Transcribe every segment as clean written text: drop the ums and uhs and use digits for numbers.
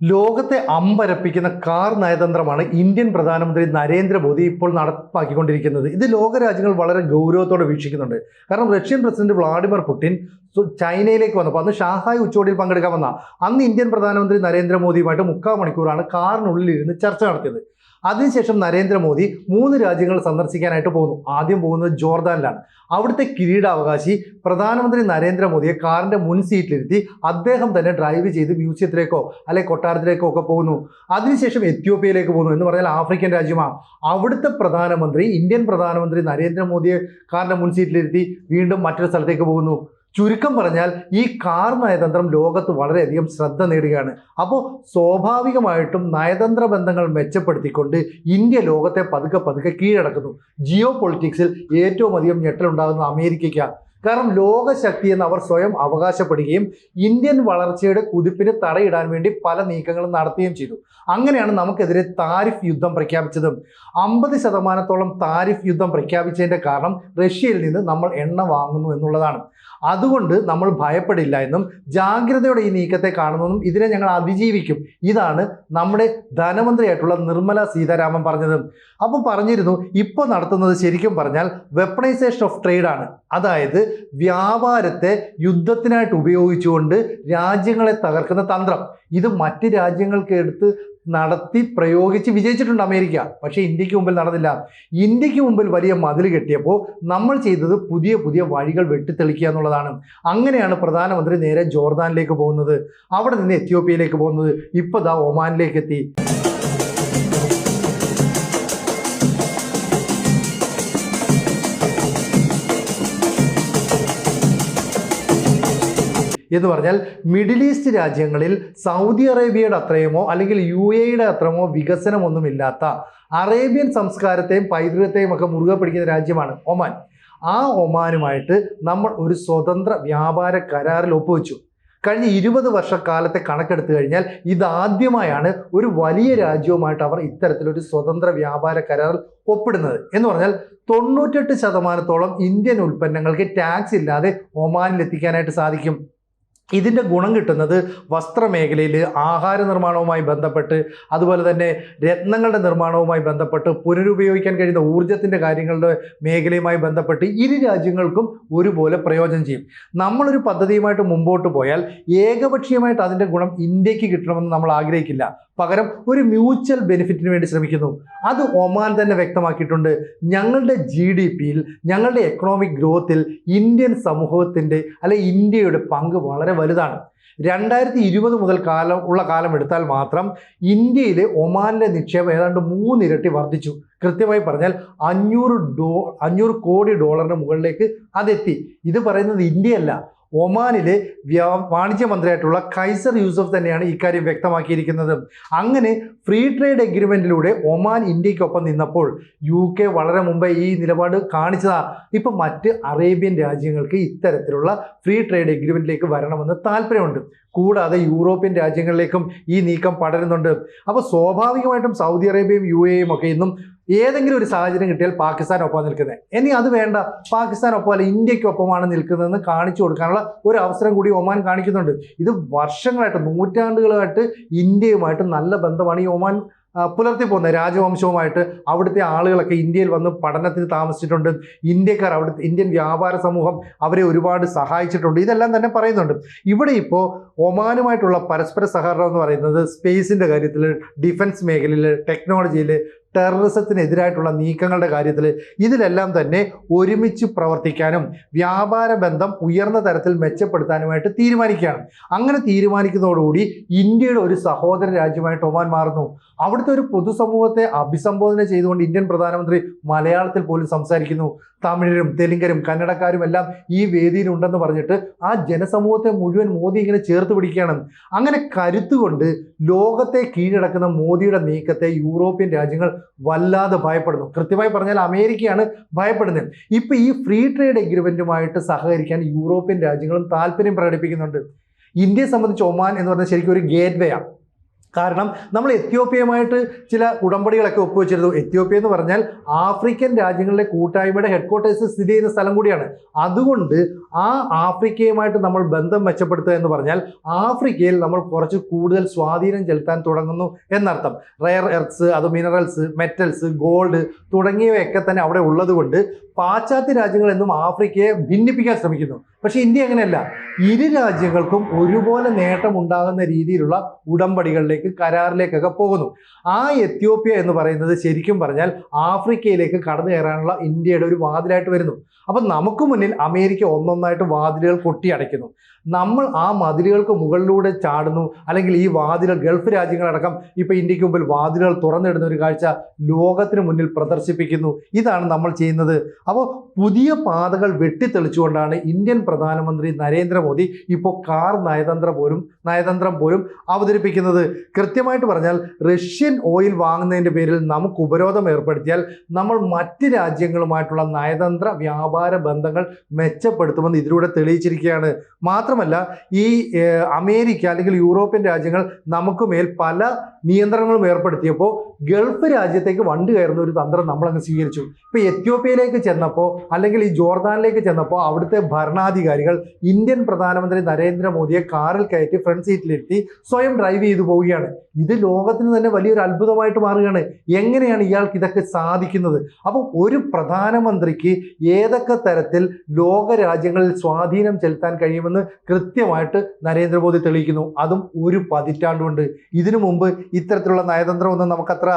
ലോകത്തെ അമ്പരപ്പിക്കുന്ന car നയതന്ത്രമാണ് Indian പ്രധാനമന്ത്രി നരേന്ദ്രമോദി ഇപ്പോൾ നടപ്പാക്കിക്കൊണ്ടിരിക്കുന്നത്. ഇത് ലോകരാജ്യങ്ങൾ വളരെ ഗൗരവത്തോടെ വീക്ഷിക്കുന്നുണ്ട്. കാരണം റഷ്യൻ പ്രസിഡന്റ് വ്ളാഡിമിർ പുടിൻ ചൈനയിലേക്ക് വന്നപ്പോൾ അന്ന് ഷാങ്ഹായ് ഉച്ചകോടിയിൽ പങ്കെടുക്കാൻ വന്ന അന്ന് ഇന്ത്യൻ പ്രധാനമന്ത്രി നരേന്ദ്രമോദിയുമായിട്ട് 3/4 മണിക്കൂറാണ് കാറിനുള്ളിൽ ഇരുന്ന് ചർച്ച നടത്തിയത്. അതിനുശേഷം നരേന്ദ്രമോദി 3 രാജ്യങ്ങൾ സന്ദർശിക്കാനായിട്ട് പോകുന്നു. ആദ്യം പോകുന്നത് ജോർദാനിലാണ്. അവിടുത്തെ കിരീടാവകാശി പ്രധാനമന്ത്രി നരേന്ദ്രമോദിയെ കാറിന്റെ മുൻ സീറ്റിലിരുത്തി അദ്ദേഹം തന്നെ ഡ്രൈവ് ചെയ്ത് മ്യൂസിയത്തിലേക്കോ അല്ലെങ്കിൽ കൊട്ടാരത്തിലേക്കോ ഒക്കെ പോകുന്നു. അതിനുശേഷം എത്യോപ്യയിലേക്ക് പോകുന്നു. എന്ന് പറഞ്ഞാൽ ആഫ്രിക്കൻ രാജ്യമാണ്. അവിടുത്തെ പ്രധാനമന്ത്രി ഇന്ത്യൻ പ്രധാനമന്ത്രി നരേന്ദ്രമോദിയെ കാറിന്റെ മുൻ സീറ്റിലിരുത്തി വീണ്ടും മറ്റൊരു സ്ഥലത്തേക്ക് പോകുന്നു. ചുരുക്കം പറഞ്ഞാൽ ഈ കാർ നയതന്ത്രം ലോകത്ത് വളരെയധികം ശ്രദ്ധ നേടുകയാണ്. അപ്പോൾ സ്വാഭാവികമായിട്ടും നയതന്ത്ര ബന്ധങ്ങൾ മെച്ചപ്പെടുത്തിക്കൊണ്ട് ഇന്ത്യ ലോകത്തെ പതുക്കെ പതുക്കെ കീഴടക്കുന്നു. ജിയോ പൊളിറ്റിക്സിൽ ഏറ്റവും അധികം ഞെട്ടലുണ്ടാകുന്നത് അമേരിക്കയ്ക്കാണ്. കാരണം ലോകശക്തി എന്ന് അവർ സ്വയം അവകാശപ്പെടുകയും ഇന്ത്യൻ വളർച്ചയുടെ കുതിപ്പിന് തടയിടാൻ വേണ്ടി പല നീക്കങ്ങളും നടത്തുകയും ചെയ്തു. അങ്ങനെയാണ് നമുക്കെതിരെ താരിഫ് യുദ്ധം പ്രഖ്യാപിച്ചത്. 50% താരിഫ് യുദ്ധം പ്രഖ്യാപിച്ചതിൻ്റെ കാരണം റഷ്യയിൽ നിന്ന് നമ്മൾ എണ്ണ വാങ്ങുന്നു എന്നുള്ളതാണ്. അതുകൊണ്ട് നമ്മൾ ഭയപ്പെടില്ല എന്നും ജാഗ്രതയോടെ ഈ നീക്കത്തെ കാണുന്നതും ഇതിനെ ഞങ്ങൾ അതിജീവിക്കും. ഇതാണ് നമ്മുടെ ധനമന്ത്രിയായിട്ടുള്ള നിർമ്മല സീതാരാമൻ പറഞ്ഞത്. അപ്പോൾ പറഞ്ഞിരുന്നു ഇപ്പോൾ നടത്തുന്നത് ശരിക്കും പറഞ്ഞാൽ വെപ്പണൈസേഷൻ ഓഫ് ട്രേഡ് ആണ്. അതായത് വ്യാപാരത്തെ യുദ്ധത്തിനായിട്ട് ഉപയോഗിച്ചുകൊണ്ട് രാജ്യങ്ങളെ തകർക്കുന്ന തന്ത്രം. ഇത് മറ്റ് രാജ്യങ്ങൾക്ക് എടുത്ത് നടത്തി പ്രയോഗിച്ച് വിജയിച്ചിട്ടുണ്ട് അമേരിക്ക. പക്ഷേ ഇന്ത്യക്ക് മുമ്പിൽ നടന്നില്ല. ഇന്ത്യക്ക് മുമ്പിൽ വലിയ മതിൽ കെട്ടിയപ്പോൾ നമ്മൾ ചെയ്തത് പുതിയ പുതിയ വഴികൾ വെട്ടിത്തെളിക്കുക എന്നുള്ളതാണ്. അങ്ങനെയാണ് പ്രധാനമന്ത്രി നേരെ ജോർദാനിലേക്ക് പോകുന്നത്. അവിടെ നിന്ന് എത്യോപ്യയിലേക്ക് പോകുന്നത്. ഇപ്പോൾ ദാ ഒമാനിലേക്ക് എത്തി. എന്ന് പറഞ്ഞാൽ മിഡിൽ ഈസ്റ്റ് രാജ്യങ്ങളിൽ സൗദി അറേബ്യയുടെ അത്രയുമോ അല്ലെങ്കിൽ UAE അത്രയുമോ വികസനമൊന്നുമില്ലാത്ത അറേബ്യൻ സംസ്കാരത്തെയും പൈതൃകത്തെയും ഒക്കെ മുറുകെ പിടിക്കുന്ന രാജ്യമാണ് ഒമാൻ. ആ ഒമാനുമായിട്ട് നമ്മൾ ഒരു സ്വതന്ത്ര വ്യാപാര കരാറിൽ ഒപ്പുവെച്ചു. കഴിഞ്ഞ 20 വർഷക്കാലത്തെ കണക്കെടുത്തു കഴിഞ്ഞാൽ ഇതാദ്യമായാണ് ഒരു വലിയ രാജ്യവുമായിട്ട് അവർ ഇത്തരത്തിലൊരു സ്വതന്ത്ര വ്യാപാര കരാറിൽ ഒപ്പിടുന്നത്. എന്ന് പറഞ്ഞാൽ 98% ഇന്ത്യൻ ഉൽപ്പന്നങ്ങൾക്ക് ടാക്സ് ഇല്ലാതെ ഒമാനിൽ എത്തിക്കാനായിട്ട് സാധിക്കും. ഇതിൻ്റെ ഗുണം കിട്ടുന്നത് വസ്ത്രമേഖലയിൽ ആഹാര നിർമ്മാണവുമായി ബന്ധപ്പെട്ട് അതുപോലെ തന്നെ രത്നങ്ങളുടെ നിർമ്മാണവുമായി ബന്ധപ്പെട്ട് പുനരുപയോഗിക്കാൻ കഴിയുന്ന ഊർജത്തിൻ്റെ കാര്യങ്ങളുടെ മേഖലയുമായി ബന്ധപ്പെട്ട് ഇരു രാജ്യങ്ങൾക്കും ഒരുപോലെ പ്രയോജനം ചെയ്യും. നമ്മളൊരു പദ്ധതിയുമായിട്ട് മുമ്പോട്ട് പോയാൽ ഏകപക്ഷീയമായിട്ട് അതിൻ്റെ ഗുണം ഇന്ത്യക്ക് കിട്ടണമെന്ന് നമ്മൾ ആഗ്രഹിക്കില്ല. പകരം ഒരു മ്യൂച്വൽ ബെനിഫിറ്റിന് വേണ്ടി ശ്രമിക്കുന്നു. അത് ഒമാൻ തന്നെ വ്യക്തമാക്കിയിട്ടുണ്ട്. ഞങ്ങളുടെ GDPയിൽ ഞങ്ങളുടെ എക്കണോമിക് ഗ്രോത്തിൽ ഇന്ത്യൻ സമൂഹത്തിൻ്റെ ഇന്ത്യയുടെ പങ്ക് വളരെ വലുതാണ്. 2020 മുതൽ കാലം എടുത്താൽ മാത്രം ഇന്ത്യയിലെ ഒമാനിലെ നിക്ഷേപം ഏതാണ്ട് 3 ഇരട്ടി വർദ്ധിച്ചു. കൃത്യമായി പറഞ്ഞാൽ $500 കോടി മുകളിലേക്ക് അതെത്തി. ഇത് പറയുന്നത് ഇന്ത്യയല്ല, ഒമാനിലെ വാണിജ്യ മന്ത്രിയായിട്ടുള്ള ഖൈസർ യൂസഫ് തന്നെയാണ് ഇക്കാര്യം വ്യക്തമാക്കിയിരിക്കുന്നത്. അങ്ങനെ ഫ്രീ ട്രേഡ് എഗ്രിമെൻറ്റിലൂടെ ഒമാൻ ഇന്ത്യക്കൊപ്പം നിന്നപ്പോൾ UK വളരെ മുമ്പേ ഈ നിലപാട് കാണിച്ചതാ. ഇപ്പം മറ്റ് അറേബ്യൻ രാജ്യങ്ങൾക്ക് ഇത്തരത്തിലുള്ള ഫ്രീ ട്രേഡ് എഗ്രിമെൻറ്റിലേക്ക് വരണമെന്ന് താല്പര്യമുണ്ട്. കൂടാതെ യൂറോപ്യൻ രാജ്യങ്ങളിലേക്കും ഈ നീക്കം പടരുന്നുണ്ട്. അപ്പോൾ സ്വാഭാവികമായിട്ടും സൗദി അറേബ്യയും UAE ഒക്കെ ഇന്നും ഏതെങ്കിലും ഒരു സാഹചര്യം കിട്ടിയാൽ പാകിസ്ഥാനൊപ്പം നിൽക്കുന്നത്. ഇനി അത് വേണ്ട, പാകിസ്ഥാനൊപ്പം അല്ല ഇന്ത്യക്കൊപ്പമാണ് നിൽക്കുന്നതെന്ന് കാണിച്ചു കൊടുക്കാനുള്ള ഒരു അവസരം കൂടി ഒമാൻ കാണിക്കുന്നുണ്ട്. ഇത് വർഷങ്ങളായിട്ട് നൂറ്റാണ്ടുകളായിട്ട് ഇന്ത്യയുമായിട്ട് നല്ല ബന്ധമാണ് ഈ ഒമാൻ പുലർത്തി പോകുന്നത്. രാജവംശവുമായിട്ട് അവിടുത്തെ ആളുകളൊക്കെ ഇന്ത്യയിൽ വന്ന് പഠനത്തിന് താമസിച്ചിട്ടുണ്ട്. ഇന്ത്യക്കാർ അവിടുത്തെ ഇന്ത്യൻ വ്യാപാര സമൂഹം അവരെ ഒരുപാട് സഹായിച്ചിട്ടുണ്ട്. ഇതെല്ലാം തന്നെ പറയുന്നുണ്ട്. ഇവിടെ ഇപ്പോൾ ഒമാനുമായിട്ടുള്ള പരസ്പര സഹകരണം എന്ന് പറയുന്നത് സ്പേസിൻ്റെ കാര്യത്തിൽ, ഡിഫൻസ് മേഖലയിൽ, ടെക്നോളജിയിൽ, ടെററിസത്തിനെതിരായിട്ടുള്ള നീക്കങ്ങളുടെ കാര്യത്തിൽ ഇതിലെല്ലാം തന്നെ ഒരുമിച്ച് പ്രവർത്തിക്കാനും വ്യാപാര ബന്ധം ഉയർന്ന തരത്തിൽ മെച്ചപ്പെടുത്താനുമായിട്ട് തീരുമാനിക്കുകയാണ്. അങ്ങനെ തീരുമാനിക്കുന്നതോടുകൂടി ഇന്ത്യയുടെ ഒരു സഹോദര രാജ്യമായിട്ട് ഒമാൻ മാറുന്നു. അവിടുത്തെ ഒരു പൊതുസമൂഹത്തെ അഭിസംബോധന ചെയ്തുകൊണ്ട് ഇന്ത്യൻ പ്രധാനമന്ത്രി മലയാളത്തിൽ പോലും സംസാരിക്കുന്നു. തമിഴരും തെലുങ്കരും കന്നഡക്കാരും എല്ലാം ഈ വേദിയിലുണ്ടെന്ന് പറഞ്ഞിട്ട് ആ ജനസമൂഹത്തെ മുഴുവൻ മോദി ഇങ്ങനെ ചേർത്ത് പിടിക്കുകയാണ്. അങ്ങനെ കരുത്തുകൊണ്ട് ലോകത്തെ കീഴടക്കുന്ന മോദിയുടെ നീക്കത്തെ യൂറോപ്യൻ രാജ്യങ്ങൾ വല്ലാതെ ഭയപ്പെടുന്നു. കൃത്യമായി പറഞ്ഞാൽ അമേരിക്കയാണ് ഭയപ്പെടുന്നത്. ഇപ്പം ഈ ഫ്രീ ട്രേഡ് എഗ്രിമെൻറ്റുമായിട്ട് സഹകരിക്കാൻ യൂറോപ്യൻ രാജ്യങ്ങളും താല്പര്യം പ്രകടിപ്പിക്കുന്നുണ്ട്. ഇന്ത്യയെ സംബന്ധിച്ച് ഒമാൻ എന്ന് പറഞ്ഞാൽ ശരിക്കും ഒരു ഗേറ്റ് വേ ആണ്. കാരണം നമ്മൾ എത്യോപ്യയുമായിട്ട് ചില ഉടമ്പടികളൊക്കെ ഒപ്പുവെച്ചിരുന്നു. എത്യോപ്യ എന്ന് പറഞ്ഞാൽ ആഫ്രിക്കൻ രാജ്യങ്ങളിലെ കൂട്ടായ്മയുടെ ഹെഡ്ക്വാർട്ടേഴ്സ് സ്ഥിതി ചെയ്യുന്ന സ്ഥലം കൂടിയാണ്. അതുകൊണ്ട് ആ ആഫ്രിക്കയുമായിട്ട് നമ്മൾ ബന്ധം മെച്ചപ്പെടുത്തുക എന്ന് പറഞ്ഞാൽ ആഫ്രിക്കയിൽ നമ്മൾ കുറച്ച് കൂടുതൽ സ്വാധീനം ചെലുത്താൻ തുടങ്ങുന്നു എന്നർത്ഥം. റെയർ എർത്ത്സ്, അത് മിനറൽസ്, മെറ്റൽസ്, ഗോൾഡ് തുടങ്ങിയവയൊക്കെ തന്നെ അവിടെ ഉള്ളതുകൊണ്ട് പാശ്ചാത്യ രാജ്യങ്ങൾ എന്നും ആഫ്രിക്കയെ ഭിന്നിപ്പിക്കാൻ ശ്രമിക്കുന്നു. പക്ഷേ ഇന്ത്യ അങ്ങനെയല്ല. ഇരു രാജ്യങ്ങൾക്കും ഒരുപോലെ നേട്ടം ഉണ്ടാകുന്ന രീതിയിലുള്ള ഉടമ്പടികളിലേക്ക്, കരാറിലേക്കൊക്കെ പോകുന്നു. ആ എത്യോപ്യ എന്ന് പറയുന്നത് ശരിക്കും പറഞ്ഞാൽ ആഫ്രിക്കയിലേക്ക് കടന്നു കയറാനുള്ള ഇന്ത്യയുടെ ഒരു വാതിലായിട്ട് വരുന്നു. അപ്പം നമുക്ക് മുന്നിൽ അമേരിക്ക ഒന്നൊന്നായിട്ട് വാതിലുകൾ കൊട്ടിയടയ്ക്കുന്നു. നമ്മൾ ആ മതിലുകൾക്ക് മുകളിലൂടെ ചാടുന്നു. അല്ലെങ്കിൽ ഈ വാതിലുകൾ, ഗൾഫ് രാജ്യങ്ങളടക്കം ഇപ്പൊ ഇന്ത്യക്ക് മുമ്പിൽ വാതിലുകൾ തുറന്നിടുന്ന ഒരു കാഴ്ച ലോകത്തിന് മുന്നിൽ പ്രദർശിപ്പിക്കുന്നു. ഇതാണ് നമ്മൾ ചെയ്യുന്നത്. അപ്പോൾ പുതിയ പാതകൾ വെട്ടിത്തെളിച്ചുകൊണ്ടാണ് ഇന്ത്യൻ പ്രധാനമന്ത്രി നരേന്ദ്രമോദി ഇപ്പോൾ കാർ നയതന്ത്രം പോലും അവതരിപ്പിക്കുന്നത്. കൃത്യമായിട്ട് പറഞ്ഞാൽ റഷ്യൻ ഓയിൽ വാങ്ങുന്നതിൻ്റെ പേരിൽ നമുക്ക് ഉപരോധം ഏർപ്പെടുത്തിയാൽ നമ്മൾ മറ്റ് രാജ്യങ്ങളുമായിട്ടുള്ള നയതന്ത്ര വ്യാപാര ബന്ധങ്ങൾ മെച്ചപ്പെടുത്തുമെന്ന് ഇതിലൂടെ തെളിയിച്ചിരിക്കുകയാണ്. മാത്രമല്ല ഈ അമേരിക്ക അല്ലെങ്കിൽ യൂറോപ്യൻ രാജ്യങ്ങൾ നമുക്ക് മേൽ പല നിയന്ത്രണങ്ങളും ഏർപ്പെടുത്തിയപ്പോൾ ഗൾഫ് രാജ്യത്തേക്ക് വണ്ടി കയറുന്ന ഒരു തന്ത്രം നമ്മളങ്ങ് സ്വീകരിച്ചു. ഇപ്പൊ എത്യോപ്യയിലേക്ക് ചെന്നപ്പോൾ അല്ലെങ്കിൽ ഈ ജോർദാനിലേക്ക് ചെന്നപ്പോൾ അവിടുത്തെ ഭരണാധികാരികൾ ഇന്ത്യൻ പ്രധാനമന്ത്രി നരേന്ദ്രമോദിയെ കാറിൽ കയറ്റി ഫ്രണ്ട് സീറ്റിലിരുത്തി സ്വയം ഡ്രൈവ് ചെയ്തു പോവുകയാണ്. ഇത് ലോകത്തിന് തന്നെ വലിയൊരു അത്ഭുതമായിട്ട് മാറുകയാണ്. എങ്ങനെയാണ് ഇയാൾക്ക് ഇതൊക്കെ സാധിക്കുന്നത്? അപ്പോൾ ഒരു പ്രധാനമന്ത്രിക്ക് ഏതൊക്കെ തരത്തിൽ ലോക രാജ്യങ്ങളിൽ സ്വാധീനം ചെലുത്താൻ കഴിയുമെന്ന് കൃത്യമായിട്ട് നരേന്ദ്രമോദി തെളിയിക്കുന്നു. അതും ഒരു പതിറ്റാണ്ടുകൊണ്ട്. ഇതിനു മുമ്പ് ഇത്തരത്തിലുള്ള നയതന്ത്രമൊന്നും നമുക്കത്ര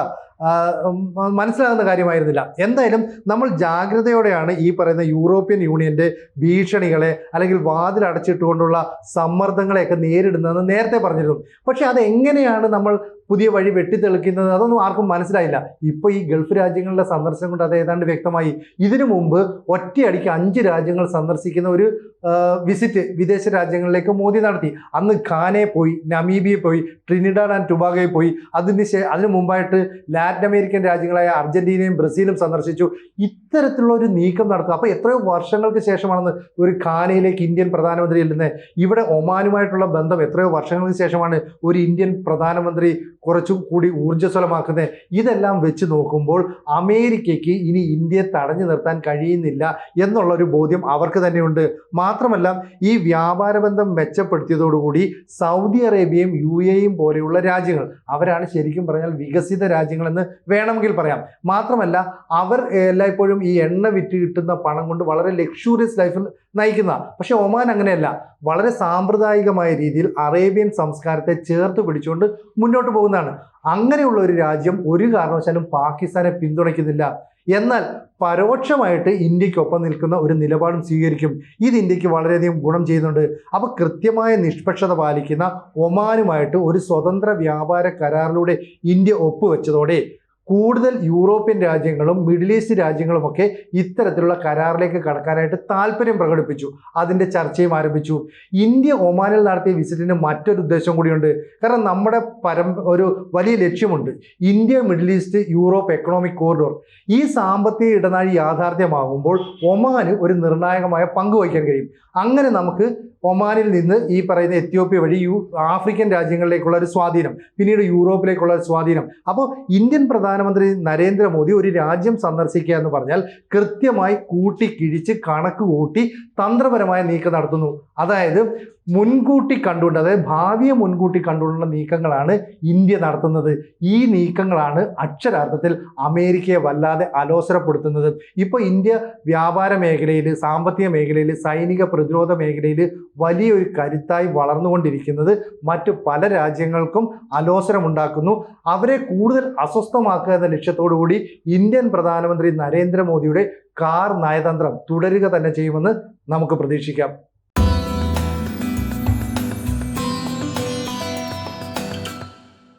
മനസ്സിലാകുന്ന കാര്യമായിരുന്നില്ല. എന്തായാലും നമ്മൾ ജാഗ്രതയോടെയാണ് ഈ പറയുന്ന യൂറോപ്യൻ യൂണിയന്റെ ഭീഷണികളെ അല്ലെങ്കിൽ വാതിൽ അടച്ചിട്ടുകൊണ്ടുള്ള സമ്മർദ്ദങ്ങളെയൊക്കെ നേരിടുന്നതെന്ന് നേരത്തെ പറഞ്ഞിരുന്നു. പക്ഷെ അതെങ്ങനെയാണ് നമ്മൾ പുതിയ വഴി വെട്ടിത്തെളിക്കുന്നത് അതൊന്നും ആർക്കും മനസ്സിലായില്ല. ഇപ്പോൾ ഈ ഗൾഫ് രാജ്യങ്ങളുടെ സന്ദർശനം കൊണ്ട് അത് ഏതാണ്ട് വ്യക്തമായി. ഇതിനു മുമ്പ് ഒറ്റയടിക്ക് 5 രാജ്യങ്ങൾ സന്ദർശിക്കുന്ന ഒരു വിസിറ്റ് വിദേശ രാജ്യങ്ങളിലേക്ക് മോദി നടത്തി. അന്ന് ഘാനയെ പോയി, നമീബിയയിൽ പോയി, ട്രിനിഡാഡ് ആൻഡ് ടുബാഗോയിൽ പോയി. അതിനു മുമ്പായിട്ട് ലാറ്റിൻ അമേരിക്കൻ രാജ്യങ്ങളായ അർജന്റീനയും ബ്രസീലും സന്ദർശിച്ചു. ഇത്തരത്തിലുള്ള ഒരു നീക്കം നടത്തുക. അപ്പോൾ എത്രയോ വർഷങ്ങൾക്ക് ശേഷമാണ് ഒരു ഘാനയിലേക്ക് ഇന്ത്യൻ പ്രധാനമന്ത്രി ചെല്ലുന്നത്. ഇവിടെ ഒമാനുമായിട്ടുള്ള ബന്ധം എത്രയോ വർഷങ്ങൾക്ക് ശേഷമാണ് ഒരു ഇന്ത്യൻ പ്രധാനമന്ത്രി കുറച്ചും കൂടി ഊർജ്ജസ്വലമാക്കുന്നത്. ഇതെല്ലാം വെച്ച് നോക്കുമ്പോൾ അമേരിക്കയ്ക്ക് ഇനി ഇന്ത്യയെ തടഞ്ഞു നിർത്താൻ കഴിയുന്നില്ല എന്നുള്ള ഒരു ബോധ്യം അവർക്ക് തന്നെയുണ്ട്. മാത്രമല്ല ഈ വ്യാപാര ബന്ധം മെച്ചപ്പെടുത്തിയതോടുകൂടി സൗദി അറേബ്യയും UAEയും പോലെയുള്ള രാജ്യങ്ങൾ, അവരാണ് ശരിക്കും പറഞ്ഞാൽ വികസിത രാജ്യങ്ങളെന്ന് വേണമെങ്കിൽ പറയാം. മാത്രമല്ല അവർ എല്ലായ്പ്പോഴും ഈ എണ്ണ വിറ്റ് കിട്ടുന്ന പണം കൊണ്ട് വളരെ ലക്ഷൂറിയസ് ലൈഫ് നയിക്കുന്ന. പക്ഷെ ഒമാൻ അങ്ങനെയല്ല. വളരെ സാമ്പ്രദായികമായ രീതിയിൽ അറേബ്യൻ സംസ്കാരത്തെ ചേർത്ത് പിടിച്ചുകൊണ്ട് മുന്നോട്ട് പോകുന്നതാണ്. അങ്ങനെയുള്ള ഒരു രാജ്യം ഒരു കാരണവശാലും പാകിസ്ഥാനെ പിന്തുണയ്ക്കുന്നില്ല. എന്നാൽ പരോക്ഷമായിട്ട് ഇന്ത്യക്കൊപ്പം നിൽക്കുന്ന ഒരു നിലപാടും സ്വീകരിക്കും. ഇത് ഇന്ത്യക്ക് വളരെയധികം ഗുണം ചെയ്യുന്നുണ്ട്. അപ്പോൾ കൃത്യമായ നിഷ്പക്ഷത പാലിക്കുന്ന ഒമാനുമായിട്ട് ഒരു സ്വതന്ത്ര വ്യാപാര കരാറിലൂടെ ഇന്ത്യ ഒപ്പുവെച്ചതോടെ കൂടുതൽ യൂറോപ്യൻ രാജ്യങ്ങളും മിഡിൽ ഈസ്റ്റ് രാജ്യങ്ങളുമൊക്കെ ഇത്തരത്തിലുള്ള കരാറിലേക്ക് കടക്കാനായിട്ട് താല്പര്യം പ്രകടിപ്പിച്ചു. അതിൻ്റെ ചർച്ചയും ആരംഭിച്ചു. ഇന്ത്യ ഒമാനിൽ നടത്തിയ വിസിറ്റിന് മറ്റൊരു ഉദ്ദേശം കൂടിയുണ്ട്. കാരണം നമ്മുടെ ഒരു വലിയ ലക്ഷ്യമുണ്ട്. India middle east Europe economic corridor. ഈ സാമ്പത്തിക ഇടനാഴി യാഥാർത്ഥ്യമാകുമ്പോൾ ഒമാന് ഒരു നിർണായകമായ പങ്ക് വഹിക്കാൻ കഴിയും. അങ്ങനെ നമുക്ക് ഒമാനിൽ നിന്ന് ഈ പറയുന്ന എത്യോപ്യ വഴി ആഫ്രിക്കൻ രാജ്യങ്ങളിലേക്കുള്ള ഒരു സ്വാധീനം, പിന്നീട് യൂറോപ്പിലേക്കുള്ള ഒരു സ്വാധീനം. അപ്പോൾ ഇന്ത്യൻ പ്രധാനമന്ത്രി നരേന്ദ്രമോദി ഒരു രാജ്യം സന്ദർശിക്കുക എന്ന് പറഞ്ഞാൽ കൃത്യമായി കൂട്ടിക്കിഴിച്ച് കണക്ക് കൂട്ടി തന്ത്രപരമായ നീക്കം നടത്തുന്നു. അതായത് മുൻകൂട്ടി കണ്ടുകൊണ്ട്, അതായത് ഭാവിയെ മുൻകൂട്ടി കണ്ടുകൊണ്ടുള്ള നീക്കങ്ങളാണ് ഇന്ത്യ നടത്തുന്നത്. ഈ നീക്കങ്ങളാണ് അക്ഷരാർത്ഥത്തിൽ അമേരിക്കയെ വല്ലാതെ അലോസരപ്പെടുത്തുന്നത്. ഇപ്പോൾ ഇന്ത്യ വ്യാപാര മേഖലയിൽ, സാമ്പത്തിക മേഖലയിൽ, സൈനിക പ്രതിരോധ മേഖലയിൽ വലിയൊരു കരുത്തായി വളർന്നുകൊണ്ടിരിക്കുന്നത് മറ്റു പല രാജ്യങ്ങൾക്കും അലോസരമുണ്ടാക്കുന്നു. അവരെ കൂടുതൽ അസ്വസ്ഥമാക്കുക എന്ന ലക്ഷ്യത്തോടു കൂടി ഇന്ത്യൻ പ്രധാനമന്ത്രി നരേന്ദ്രമോദിയുടെ കാർ നയതന്ത്രം തുടരുക തന്നെ ചെയ്യുമെന്ന് നമുക്ക് പ്രതീക്ഷിക്കാം.